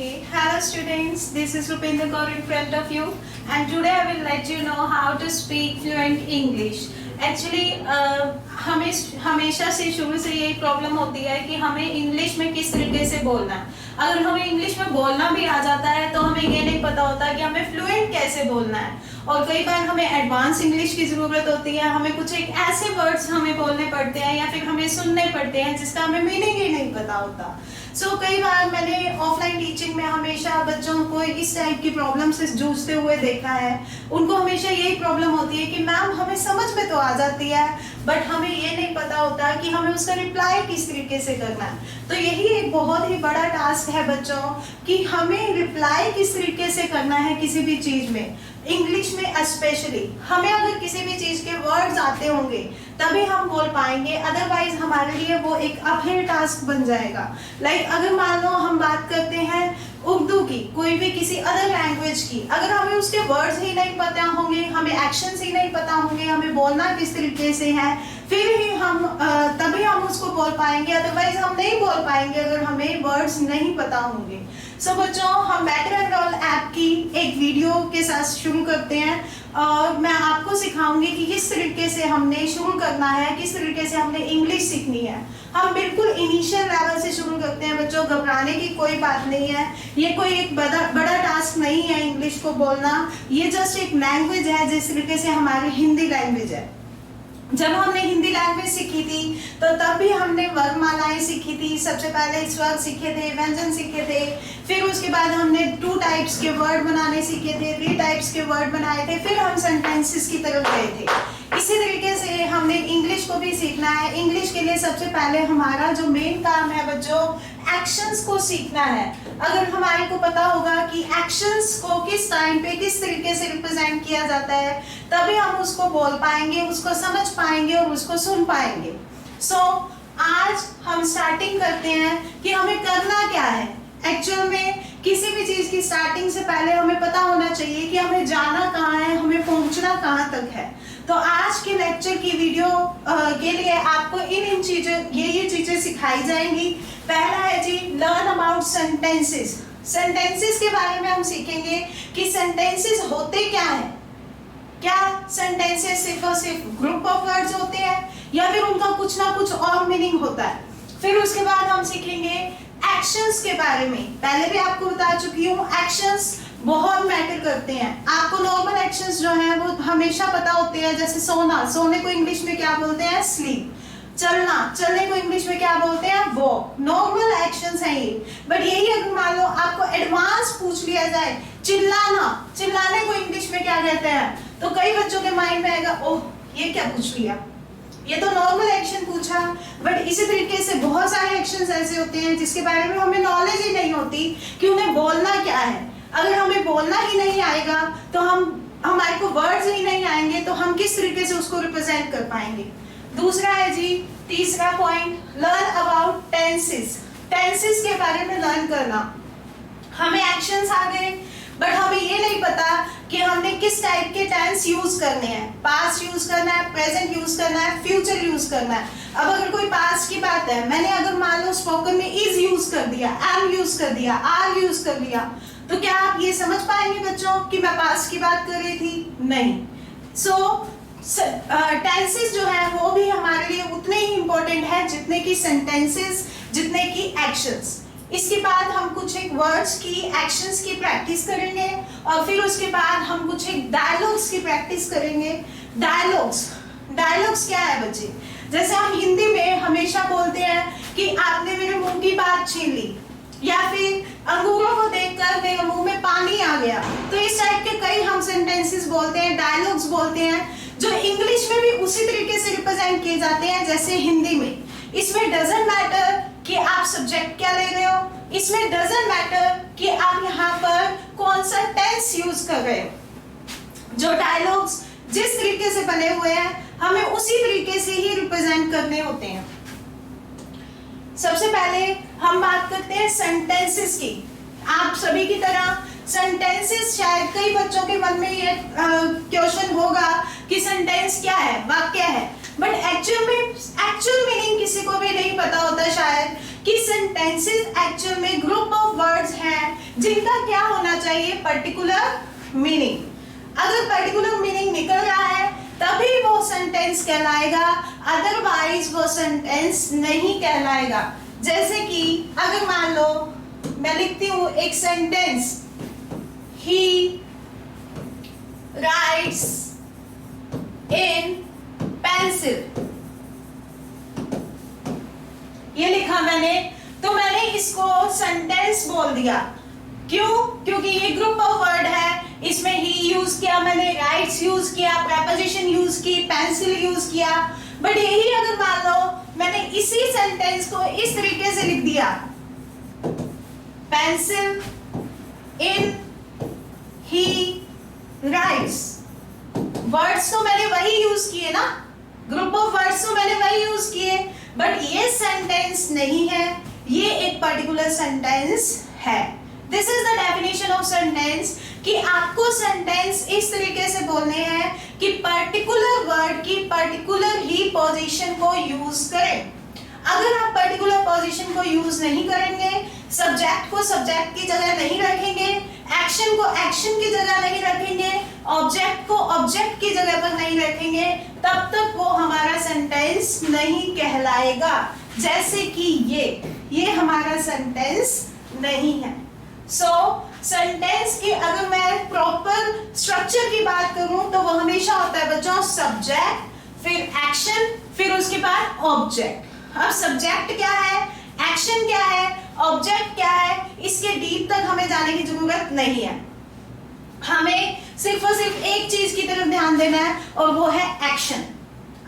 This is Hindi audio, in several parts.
Okay, hello students, this is Rupinder Kaur in front of you and today I will let you know how to speak fluent English. Actually हमें हमेशा से शुरू से यही प्रॉब्लम होती है कि हमें इंग्लिश में किस तरीके से बोलना है। अगर हमें इंग्लिश में बोलना भी आ जाता है तो हमें ये नहीं पता होता कि हमें फ्लुएंट कैसे बोलना है और कई बार हमें एडवांस इंग्लिश की ज़रूरत होती है। हमें कुछ एक ऐसे वर्ड्स हमें बोलने पड़ते हैं या फिर हमें सुनने पड़ते हैं जिसका हमें मीनिंग ही नहीं पता होता। कई बार मैंने ऑफलाइन टीचिंग में हमेशा बच्चों को इस टाइप की प्रॉब्लम से जूझते हुए देखा है। उनको हमेशा यही प्रॉब्लम होती है कि मैम हमें समझ में तो आ जाती है बट हमें ये नहीं पता होता कि हमें उसका रिप्लाई किस तरीके से करना है। तो यही एक बहुत ही बड़ा टास्क है बच्चों कि हमें रिप्लाई किस तरीके से करना है किसी भी चीज में, इंग्लिश में स्पेशली। हमें अगर किसी भी चीज के वर्ड्स आते होंगे तभी हम बोल पाएंगे, अदरवाइज हमारे लिए वो एक अपहिल टास्क बन जाएगा। अगर मान लो हम बात करते हैं उर्दू की, कोई भी किसी अदर लैंग्वेज की, अगर हमें उसके वर्ड्स ही नहीं पता होंगे, हमें एक्शंस ही नहीं पता होंगे, हमें बोलना किस तरीके से है, फिर ही हम तभी हम उसको बोल पाएंगे, अदरवाइज हम नहीं बोल पाएंगे अगर हमें वर्ड्स नहीं पता होंगे। बच्चों, हम बेटर एनरोल ऐप की एक वीडियो के साथ शुरू करते हैं और मैं आपको सिखाऊंगी कि किस तरीके से हमने शुरू करना है, किस तरीके से हमने इंग्लिश सीखनी है। हम बिल्कुल इनिशियल लेवल से शुरू करते हैं बच्चों, घबराने की कोई बात नहीं है। ये कोई एक बड़ा टास्क नहीं है इंग्लिश को बोलना, ये जस्ट एक लैंग्वेज है जिस तरीके से हमारी हिंदी लैंग्वेज है। जब हमने हिंदी लैंग्वेज सीखी थी तो तब भी हमने वर्णमालाएं सीखी थी। सबसे पहले स्वर सीखे थे, व्यंजन सीखे थे, फिर उसके बाद हमने 2 टाइप्स के वर्ड बनाने सीखे थे, 3 टाइप्स के वर्ड बनाए थे, फिर हम सेंटेंसेस की तरफ गए थे। इसी तरीके से हमने इंग्लिश को भी सीखना है। इंग्लिश के लिए सबसे पहले हमारा जो मेन काम है बच्चों, एक्शंस को सीखना है। अगर हमारे को पता होगा कि एक्शंस को किस टाइम पे किस तरीके से रिप्रेजेंट किया जाता है तभी हम उसको बोल पाएंगे, उसको समझ पाएंगे और उसको सुन पाएंगे। आज हम स्टार्टिंग करते हैं कि हमें करना क्या है। एक्चुअल में किसी भी चीज की स्टार्टिंग से पहले हमें पता होना चाहिए कि हमें जाना कहाँ है, हमें पहुंचना कहाँ तक है। तो आज के लेक्चर की वीडियो के लिए आपको इन चीजों ये चीजें सिखाई जाएंगी। पहला है जी, लर्न अबाउट सेंटेंसेस। सेंटेंसेस के बारे में हम सीखेंगे कि सेंटेंसेस होते क्या है। क्या सेंटेंसेस सिर्फ और सिर्फ ग्रुप ऑफ वर्ड्स होते हैं या फिर उनका कुछ ना कुछ और मीनिंग होता है। फिर उसके बाद हम सीखेंगे एक्शंस के बारे में। पहले भी आपको बता चुकी हूँ, एक्शंस बहुत मैटर करते हैं। आपको नॉर्मल एक्शंस जो हैं वो हमेशा पता होते हैं, जैसे सोना, सोने को इंग्लिश में क्या बोलते हैं, स्लीप। चलना, चलने को इंग्लिश में क्या बोलते हैं, वॉक। नॉर्मल एक्शंस हैं ये। बट यही अगर मान लो आपको एडवांस पूछ लिया जाए, चिल्लाना, चिल्लाने को इंग्लिश में क्या कहते हैं, तो कई बच्चों के माइंड में आएगा, ओह ये क्या पूछ लिया, ये तो नॉर्मल एक्शन पूछा। बट इसी तरीके से बहुत सारे एक्शंस ऐसे होते हैं जिसके बारे में हमें नॉलेज ही नहीं होती कि उन्हें बोलना क्या है। अगर हमें बोलना ही नहीं आएगा तो हमारे को वर्ड्स ही नहीं आएंगे तो हम किस तरीके से उसको रिप्रेजेंट कर पाएंगे। दूसरा है जी, तीसरा point, learn about tenses. Tenses के बारे में लर्न करना। हमें एक्शंस आ गए बट हमें ये नहीं पता कि हमने किस टाइप के टेंस यूज करने हैं। पास्ट यूज करना है, प्रेजेंट यूज करना है, फ्यूचर यूज करना है। अब अगर कोई पास्ट की बात है, मैंने अगर मान लो स्पोकन में इज यूज कर दिया, एम यूज कर दिया, आर यूज कर दिया, तो क्या आप ये समझ पाएंगे बच्चों कि मैं पास्ट की बात कर रही थी? नहीं। टेंसेस जो है वो भी हमारे लिए उतने ही इंपॉर्टेंट है जितने की सेंटेंसेस, जितने की एक्शंस। इसके बाद हम कुछ एक वर्ड्स की, एक्शंस की प्रैक्टिस करेंगे और फिर उसके बाद हम कुछ एक डायलॉग्स की प्रैक्टिस करेंगे। डायलॉग्स क्या है बच्चे? जैसे हम हिंदी में हमेशा बोलते हैं कि आपने मेरे मुंह की बात छीन ली, या फिर अंगूरों को देखकर मेरे मुंह में पानी आ गया। तो इस टाइप के कई हम सेंटेंसेस बोलते हैं, डायलॉग्स बोलते हैं, जो इंग्लिश में भी उसी तरीके से रिप्रेजेंट किए जाते हैं जैसे हिंदी में। इसमें डजंट मैटर कि आप सब्जेक्ट क्या ले रहे हो, इसमें डजंट मैटर कि आप यहाँ पर कौन सा टेंस यूज कर रहे हो। जो डायलॉग्स जिस तरीके से बने हुए हैं हमें उसी तरीके से ही रिप्रेजेंट करने होते हैं। सबसे पहले हम बात करते हैं सेंटेंसेस की। आप सभी की तरह सेंटेंसेस, शायद कई बच्चों के मन में ये क्वेश्चन होगा कि सेंटेंस क्या है, वाक्य है, बट एक्चुअल मीनिंग किसी को भी नहीं पता होता शायद कि सेंटेंसेस एक्चुअल में ग्रुप ऑफ वर्ड्स हैं चाहिए पर्टिकुलर मीनिंग। अगर पर्टिकुलर मीनिंग निकल रहा है तभी वो सेंटेंस कहलाएगा, अदरवाइज वो सेंटेंस नहीं कहलाएगा। जैसे कि अगर मान लो मैं लिखती हूं एक सेंटेंस, ही राइट्स इन पेंसिल, ये लिखा मैंने, तो मैंने इसको सेंटेंस बोल दिया। क्यों? क्योंकि ये ग्रुप ऑफ वर्ड है, इसमें ही यूज किया मैंने, राइट्स यूज किया, प्रेपोजिशन यूज की, पेंसिल यूज किया। बट यही अगर मान लो मैंने इसी सेंटेंस को इस तरीके से लिख दिया, pencil in he rights, words तो मैंने वही यूज किए ना, ग्रुप ऑफ वर्ड्स तो मैंने वही यूज किए, बट ये सेंटेंस नहीं है, ये एक पर्टिकुलर सेंटेंस है। This is the definition of sentence, कि आपको सेंटेंस इस तरीके से बोलने हैं कि पर्टिकुलर वर्ड की पर्टिकुलर ही पोजीशन को यूज करें। अगर आप पर्टिकुलर पोजीशन को यूज नहीं करेंगे, सब्जेक्ट को सब्जेक्ट की जगह नहीं रखेंगे, एक्शन को एक्शन की जगह नहीं रखेंगे, ऑब्जेक्ट को ऑब्जेक्ट की जगह पर नहीं रखेंगे, तब तक वो हमारा सेंटेंस नहीं कहलाएगा। जैसे कि ये हमारा सेंटेंस नहीं है। सेंटेंस की अगर मैं प्रॉपर स्ट्रक्चर की बात करूं तो वो हमेशा होता है बच्चों सब्जेक्ट, फिर एक्शन, फिर उसके बाद ऑब्जेक्ट। अब सब्जेक्ट क्या है, एक्शन क्या है, ऑब्जेक्ट क्या है, इसके डीप तक हमें जाने की जरूरत नहीं है। हमें सिर्फ और सिर्फ एक चीज की तरफ ध्यान देना है और वो है एक्शन।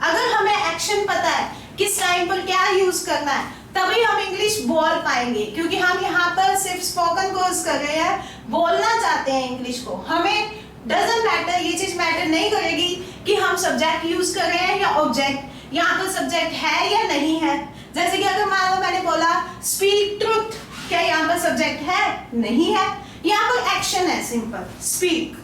अगर हमें एक्शन पता है किस टाइम पर क्या यूज करना है, तभी हम इंग्लिश बोल पाएंगे। क्योंकि हम यहाँ पर सिर्फ स्पोकन कोर्स कर रहे हैं, बोलना चाहते हैं इंग्लिश को। हमें डजंट मैटर, ये चीज मैटर नहीं करेगी कि हम सब्जेक्ट यूज कर रहे हैं या ऑब्जेक्ट, यहाँ पर सब्जेक्ट है या नहीं है। जैसे कि अगर मान लो मैंने बोला स्पीक ट्रुथ, क्या यहाँ पर सब्जेक्ट है? नहीं है, यहाँ पर एक्शन है, सिंपल स्पीक,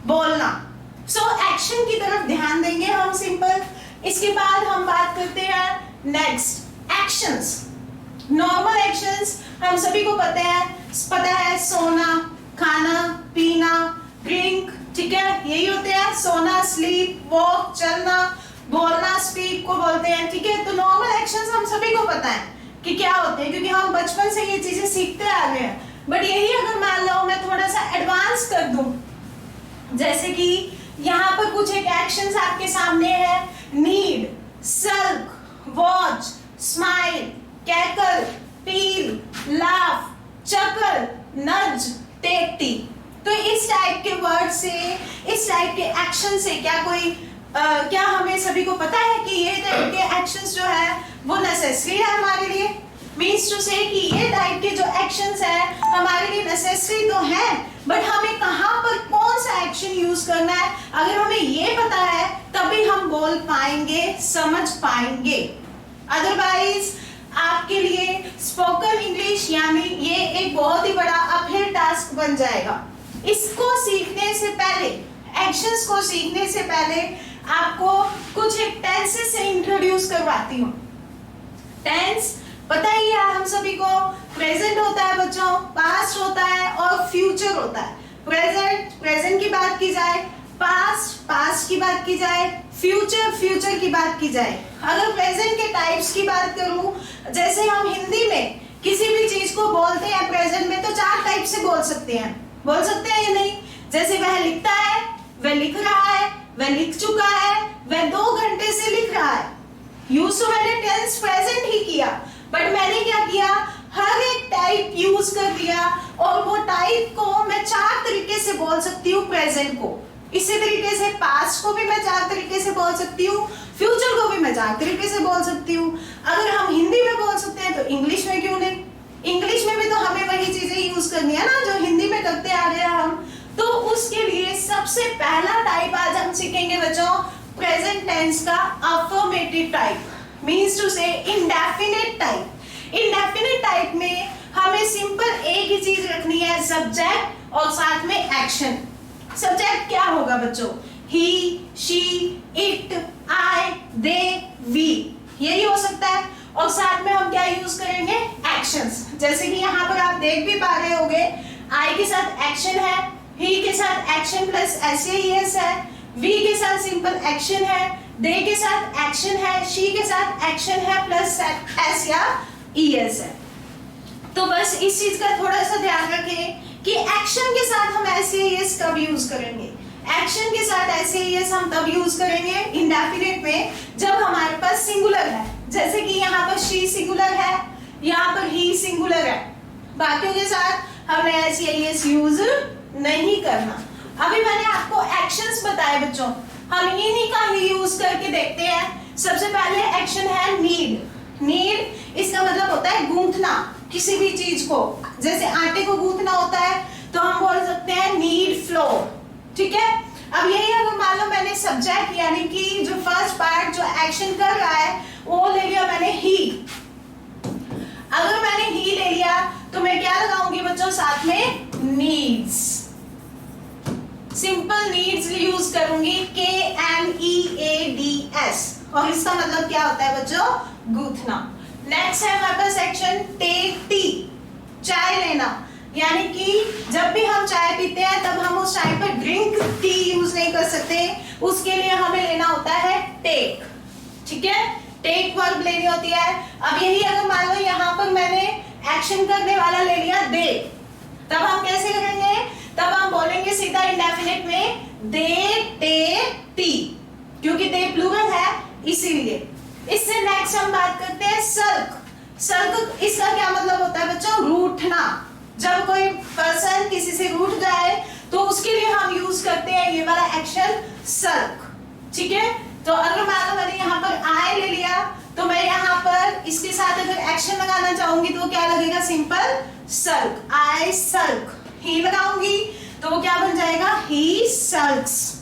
बोलना। एक्शन की तरफ ध्यान देंगे हम, सिंपल। इसके बाद हम बात करते हैं नेक्स्ट एक्शंस। नॉर्मल एक्शंस हम सभी को पता है सोना, खाना, पीना, ड्रिंक, ठीक है, यही होते हैं। सोना, स्लीप, वॉक, चलना, बोलना, स्पीक को बोलते हैं, ठीक है। तो नॉर्मल एक्शंस हम सभी को पता है कि क्या होते हैं, क्योंकि हम बचपन से ये चीजें सीखते आ रहे हैं। बट यही अगर मान लो मैं थोड़ा सा एडवांस कर दूं, जैसे कि यहाँ पर कुछ एक एक्शंस आपके सामने है, नीड, सल्क, वॉच, स्माइल, कैकल, पील, लाफ, चकल, नज, टेक टी। तो इस टाइप के वर्ड से, इस टाइप के एक्शन से क्या हमें सभी को पता है कि ये टाइप के एक्शंस जो है वो नेसेसरी है हमारे लिए। मीन्स टू से कि ये टाइप के जो एक्शंस है हमारे लिए नेसेसरी तो है, बट हमें कहाँ पर कौन सा एक्शन यूज करना है, अगर हमें ये पता है तभी हम बोल पाएंगे, समझ पाएंगे। अदरवाइज आपके लिए स्पोकन इंग्लिश यानी ये एक बहुत ही बड़ा अपहिल टास्क बन जाएगा। इसको सीखने से पहले, एक्शंस को सीखने से पहले आपको कुछ एक टेंसेस से इंट्रोड्यूस करवाती हूँ। टेंस पता ही है हम सभी को, प्रेजेंट होता है बच्चों, पास्ट होता है और फ्यूचर होता है। प्रेजेंट की बात की जाए, पास्ट की बात की जाए, फ्यूचर की बात की जाए। अगर प्रेजेंट के टाइप्स की बात करूं, जैसे हम हिंदी में किसी भी चीज को बोलते हैं प्रेजेंट में, तो 4 टाइप से बोल सकते हैं या नहीं? जैसे वह लिखता है, वह लिख रहा है, वह लिख चुका है, वह 2 घंटे से लिख रहा है। यूज तो मैंने टेंस प्रेजेंट ही किया, बट मैंने क्या किया, हर एक टाइप यूज कर दिया, और वो टाइप को मैं 4 तरीके से बोल सकती हूँ प्रेजेंट को। इसी तरीके से पास्ट को भी मैं 4 तरीके से बोल सकती हूँ, फ्यूचर को भी मैं 4 तरीके से बोल सकती हूँ। अगर हम हिंदी में बोल सकते हैं तो इंग्लिश में क्यों नहीं? इंग्लिश में भी तो हमें वही चीजें यूज करनी है ना जो हिंदी में करते आ रहे हैं हम। तो उसके लिए सबसे पहला टाइप आज हम सीखेंगे बच्चों, प्रेजेंट टेंस का अफर्मेटिव टाइप, मीन्स टू से इंडेफिनिट टाइप। इंडेफिनिट टाइप में हमें सिंपल एक ही चीज रखनी है, सब्जेक्ट और साथ में एक्शन। सब्जेक्ट क्या होगा बच्चों? He, she, it, I, they, we, यही हो सकता है। और साथ में हम क्या यूज करेंगे? एक्शंस। जैसे कि यहाँ पर आप देख भी पा रहे होंगे, आई के साथ एक्शन है, ही के साथ एक्शन प्लस एस या ईएस है, वी के साथ सिंपल एक्शन है, दे के साथ एक्शन है, शी के साथ एक्शन है प्लस एस या ईएस है। तो बस इस चीज का थोड़ा सा ध्यान रखें कि एक्शन के साथ हम एस या ईएस कब यूज करेंगे। एक्शन के साथ एस या ईएस हम तब यूज करेंगे इंडेफिनिट में जब हमारे पास सिंगुलर है, जैसे कि यहाँ पर शी सिंगुलर है, यहाँ पर ही सिंगुलर है, बाकियों के साथ हमने एस या ईएस यूज नहीं करना। अभी मैंने आपको एक्शंस बताए बच्चों, हम इन्हीं का ही यूज करके देखते हैं। सबसे पहले एक्शन है नीड। नीड इसका मतलब होता है गूंथना किसी भी चीज को, जैसे आटे को गूंथना होता है तो हम बोल सकते हैं नीड फ्लोर, ठीक है। अब यही अगर मान लो मैंने सब्जेक्ट यानी कि जो फर्स्ट पार्ट जो एक्शन कर रहा है वो ले लिया मैंने ही। अगर मैंने ही ले लिया तो मैं क्या लगाऊंगी बच्चों साथ में नीड्स, सिंपल नीड्स यूज करूंगी KNEADS, और इसका मतलब क्या होता है बच्चों गूंथना। नेक्स्ट है हमारे पास सेक्शन टेक टी, चाय लेना, यानी कि जब भी हम चाय पीते हैं तब हम उस टाइम पर ड्रिंक टी यूज नहीं कर सकते, उसके लिए हमें लेना होता है टेक, ठीक है। टेक वर्ब लेनी होती है। अब यही अगर मान लो यहाँ पर मैंने एक्शन करने वाला ले लिया दे, तब हम कैसे करेंगे, तब हम बोलेंगे सीधा इंडेफिनिट में दे टेक टी, क्योंकि दे प्लूरल है इसीलिए। इससे नेक्स्ट हम बात करते हैं सल्क। सल्क इसका क्या मतलब होता है बच्चों, रूठना। जब कोई पर्सन किसी से रूठ जाए तो उसके लिए हम यूज करते हैं ये वाला एक्शन सल्क, ठीक है। तो अगर मान लो मैंने यहाँ पर आई ले लिया तो मैं यहाँ पर इसके साथ अगर एक्शन लगाना चाहूंगी तो क्या लगेगा, सिंपल सल्क, आई सल्क। ही लगाऊंगी तो वो क्या बन जाएगा, ही सल्क्स।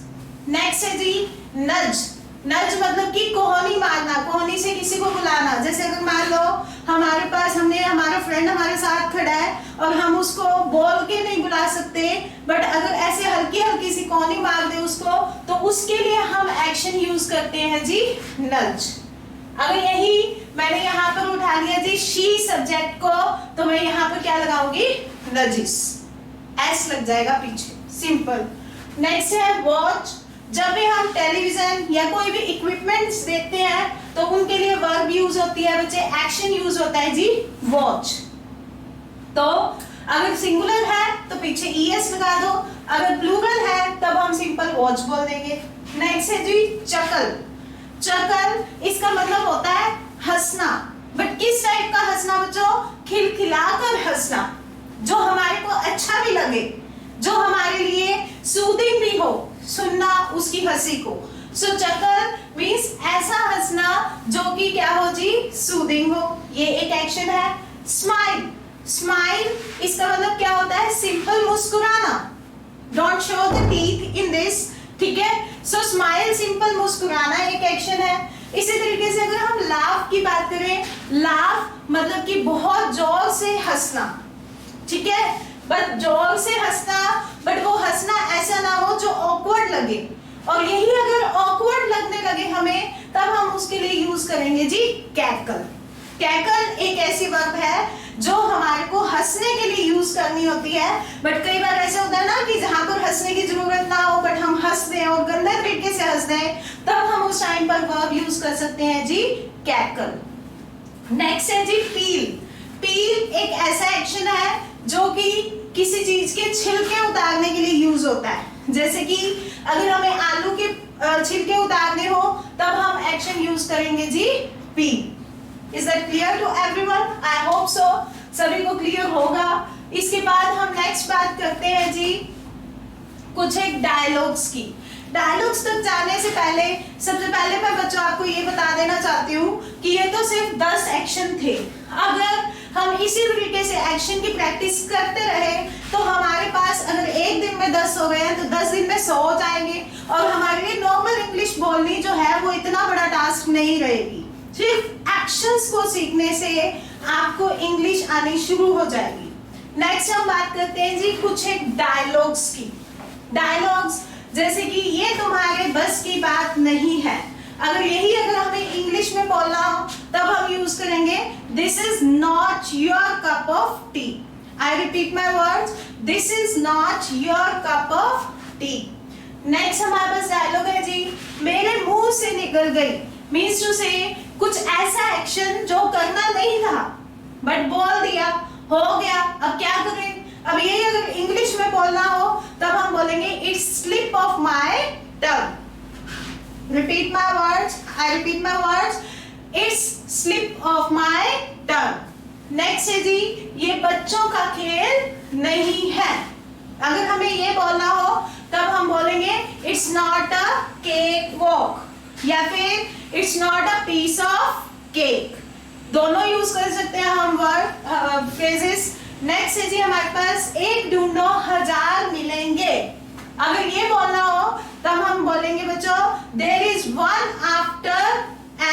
नेक्स्ट है जी नज। नज मतलब कि कोहनी मारना, कोहनी से किसी को बुलाना। जैसे अगर मान लो हमारे पास हमारा फ्रेंड हमारे साथ खड़ा है और हम उसको बोल के नहीं बुला सकते, बट अगर ऐसे हल्की हल्की सी कोहनी मार दे उसको, तो उसके लिए हम एक्शन यूज करते हैं जी नज। अगर यही मैंने यहाँ पर उठा लिया जी शी सब्जेक्ट को, तो मैं यहाँ पर क्या लगाऊंगी, नजिस, एस लग जाएगा पीछे, सिंपल। नेक्स्ट है वॉच। जब भी हम टेलीविजन या कोई भी इक्विपमेंट्स देखते हैं तो उनके लिए वर्ब यूज होती है बच्चे, एक्शन यूज होता है जी वॉच। तो अगर सिंगुलर है तो पीछे ईएस लगा दो, अगर प्लूरल है तब हम सिंपल वॉच बोल देंगे। नेक्स्ट है जी चकल। चकल इसका मतलब होता है हंसना, बट किस टाइप का हंसना बच्चों, खिलखिलाकर हंसना, जो हमारे को अच्छा भी लगे, जो हमारे लिए सूदिंग भी हो सुनना उसकी हंसी को। सो चकल मीन्स ऐसा हंसना जो कि क्या हो जी, सूदिंग हो, ये एक एक्शन है। स्माइल। स्माइल इसका मतलब क्या होता है, सिंपल मुस्कुराना, don't show the teeth in this, ठीक है। सो स्माइल सिंपल मुस्कुराना एक एक्शन है। इसी तरीके से अगर हम लाफ की बात करें, लाफ मतलब कि बहुत जोर से हंसना, ठीक है, बट जोर से हंसना, बट वो हंसना ऐसा ना हो जो ऑकवर्ड लगे, और यही अगर ऑकवर्ड लगने लगे हमें तब हम उसके लिए यूज करेंगे जी कैकल। कैकल एक ऐसी वर्ब है जो हमारे को हंसने के लिए यूज करनी होती है, बट कई बार ऐसा होता है ना कि जहां पर हंसने की जरूरत ना हो बट हम हंस दें और गंदे तरीके से हंस दें, तब हम उस टाइम पर वर्ब यूज कर सकते हैं जी कैकल। नेक्स्ट है जी पील। पील एक ऐसा एक्शन है जो कि किसी चीज के छिलके उतारने के लिए यूज होता है। जैसे कि अगर हमें आलू के छिलके उतारने हो तब हम एक्शन यूज करेंगे जी पील। Is that clear to everyone? I hope so, सभी को क्लियर होगा। इसके बाद हम नेक्स्ट बात करते हैं जी कुछ एक डायलॉग्स की। डायलॉग्स तक जाने से पहले सबसे पहले मैं बच्चों आपको ये बता देना चाहती हूँ कि ये तो सिर्फ 10 एक्शन थे। अगर हम इसी तरीके से एक्शन की प्रैक्टिस करते रहे तो हमारे पास अगर एक दिन में 10 हो गए हैं तो 10 दिन में 100 हो जाएंगे, और हमारे लिए नॉर्मल इंग्लिश बोलनी जो है वो इतना बड़ा टास्क नहीं रहेगी। सिर्फ एक्शंस को सीखने से आपको इंग्लिश आनी शुरू हो जाएगी। नेक्स्ट हम बात करते हैं जी कुछ एक डायलॉग्स की। डायलॉग्स जैसे कि ये तुम्हारे बस की बात नहीं है, अगर हमें इंग्लिश में बोलना हो तब हम यूज करेंगे this is not your cup of T. I repeat my words. This is not your cup of tea. Next हमारे पास डायलॉग है जी, मेरे मुंह से निकल गई, मीन्स टू से कुछ ऐसा एक्शन जो करना नहीं था बट बोल दिया, हो गया, अब क्या करें। अब ये अगर इंग्लिश में बोलना हो तब हम बोलेंगे it's slip of my tongue. Repeat my words, I repeat my words, it's slip of my tongue. Next है जी, ये बच्चों का खेल नहीं है। अगर हमें ये बोलना हो तब हम बोलेंगे it's not a cake walk या फिर it's not a piece of cake. दोनों यूज कर सकते हैं हम वर्ड फ्रेजेस। नेक्स्ट है जी हमारे पास एक ढूंढो हजार मिलेंगे। अगर ये बोलना हो तब हम बोलेंगे बच्चों there is one after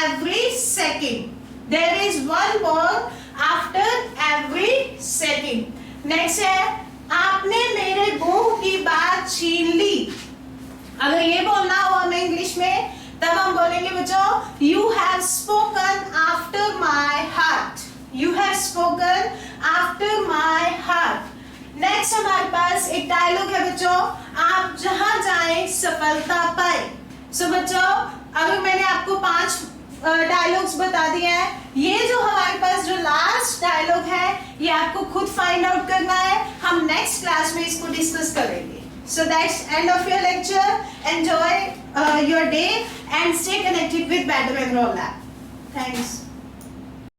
every second, there is one ball after every second. Next है आपने मेरे मुंह की बात छीन ली। अगर ये बोलना हो हमें इंग्लिश में तब हम बोलेंगे बच्चों you have spoken after my heart, you have spoken after my heart. Next हमारे पास एक डायलॉग है बच्चों, आप जहां जाएं सफलता पाए। सो बच्चों अगर मैंने आपको 5 डायलॉग्स बता दिए हैं, ये जो हमारे पास जो लास्ट डायलॉग है ये आपको खुद फाइंड आउट करना है। हम नेक्स्ट क्लास में इसको डिस्कस करेंगे। So that's end of your lecture. Enjoy your day and stay connected with Better Bengal Lab. Thanks.